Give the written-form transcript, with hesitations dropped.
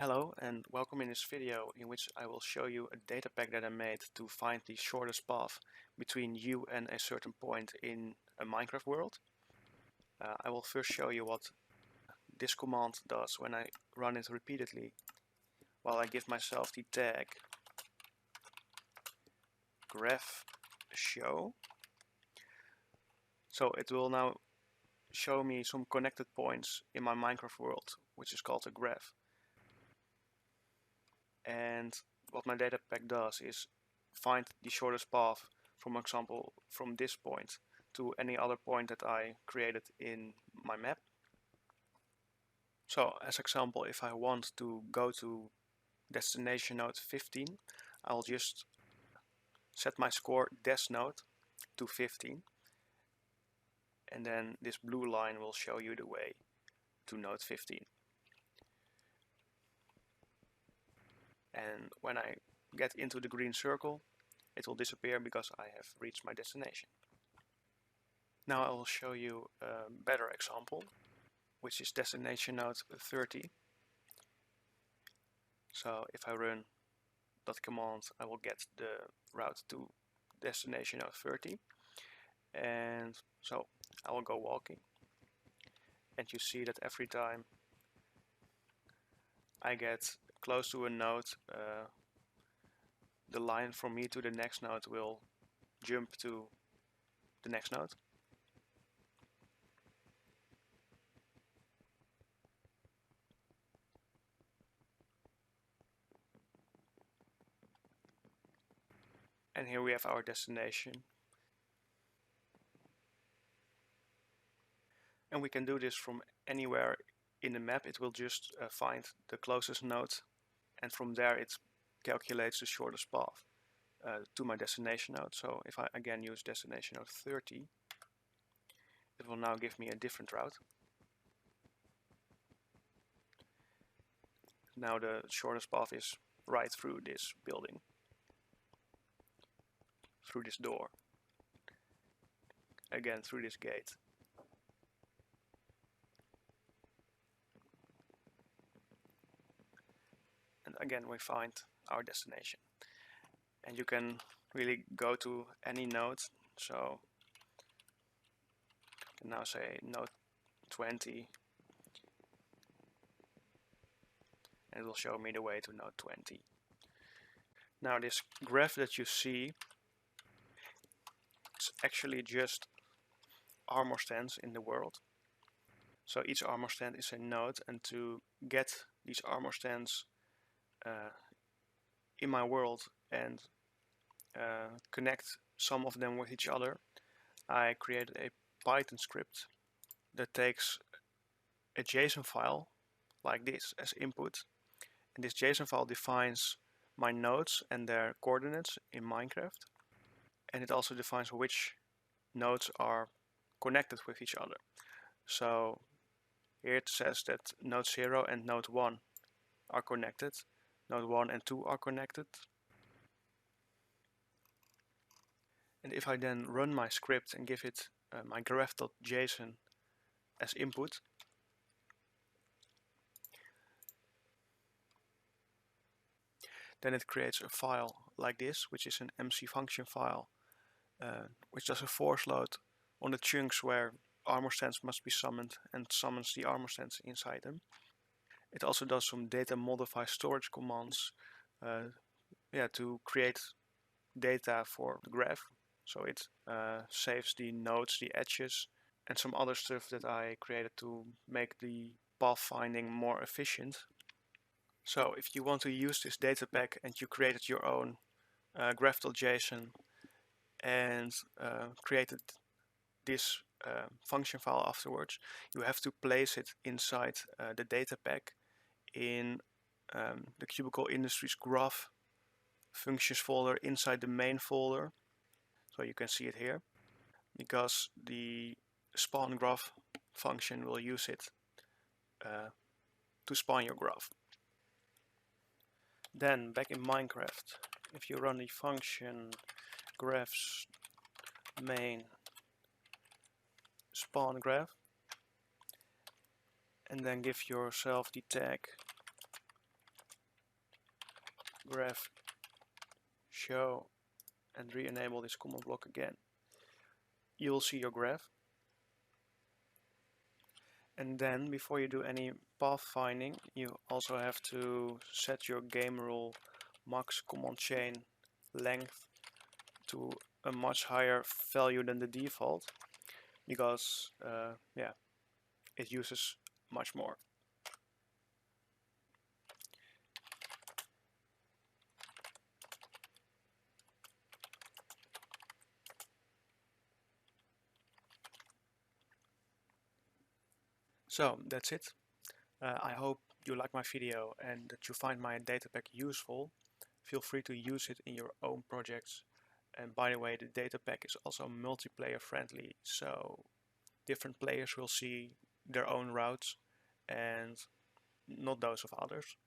Hello and welcome in this video in which I will show you a data pack that I made to find the shortest path between you and a certain point in a Minecraft world. I will first show you what this command does when I run it repeatedly while I give myself the tag graph show. So it will now show me some connected points in my Minecraft world, which is called a graph. And what my data pack does is find the shortest path, for example, from this point to any other point that I created in my map. So as example, if I want to go to destination node 15, I'll just set my score des node to 15, and then this blue line will show you the way to node 15. And when I get into the green circle, it will disappear because I have reached my destination. Now I will show you a better example, which is destination node 30. So if I run that command, I will get the route to destination node 30. And so I will go walking. And you see that every time I get close to a node, the line from me to the next node will jump to the next node. And here we have our destination. And we can do this from anywhere in the map. It will just find the closest node, and from there it calculates the shortest path to my destination node. So if I again use destination node 30, it will now give me a different route. Now the shortest path is right through this building, through this door, again through this gate. And again we find our destination. And you can really go to any node. So I can now say node 20, and it will show me the way to node 20. Now this graph that you see, it's actually just armor stands in the world. So each armor stand is a node, and to get these armor stands in my world and connect some of them with each other, I created a Python script that takes a JSON file like this as input, and this JSON file defines my nodes and their coordinates in Minecraft, and it also defines which nodes are connected with each other. So here it says that node 0 and node 1 are connected, node 1 and 2 are connected. And if I then run my script and give it my graph.json as input, then it creates a file like this, which is an MC function file, which does a force load on the chunks where armor stands must be summoned and summons the armor stands inside them. It also does some data modify storage commands to create data for the graph. So it saves the nodes, the edges, and some other stuff that I created to make the path finding more efficient. So if you want to use this data pack and you created your own graph.json and created this function file afterwards, you have to place it inside the data pack in the Cubical Industries graph functions folder inside the main folder. So you can see it here, because the spawn graph function will use it to spawn your graph. Then back in Minecraft, if you run the function graphs main spawn graph, and then give yourself the tag graph show and re-enable this command block again, you will see your graph. And then before you do any path finding, you also have to set your game rule max command chain length to a much higher value than the default, because yeah, it uses much more. So that's it. I hope you like my video and that you find my Datapack useful. Feel free to use it in your own projects. And by the way, the Datapack is also multiplayer friendly, so different players will see their own routes and not those of others.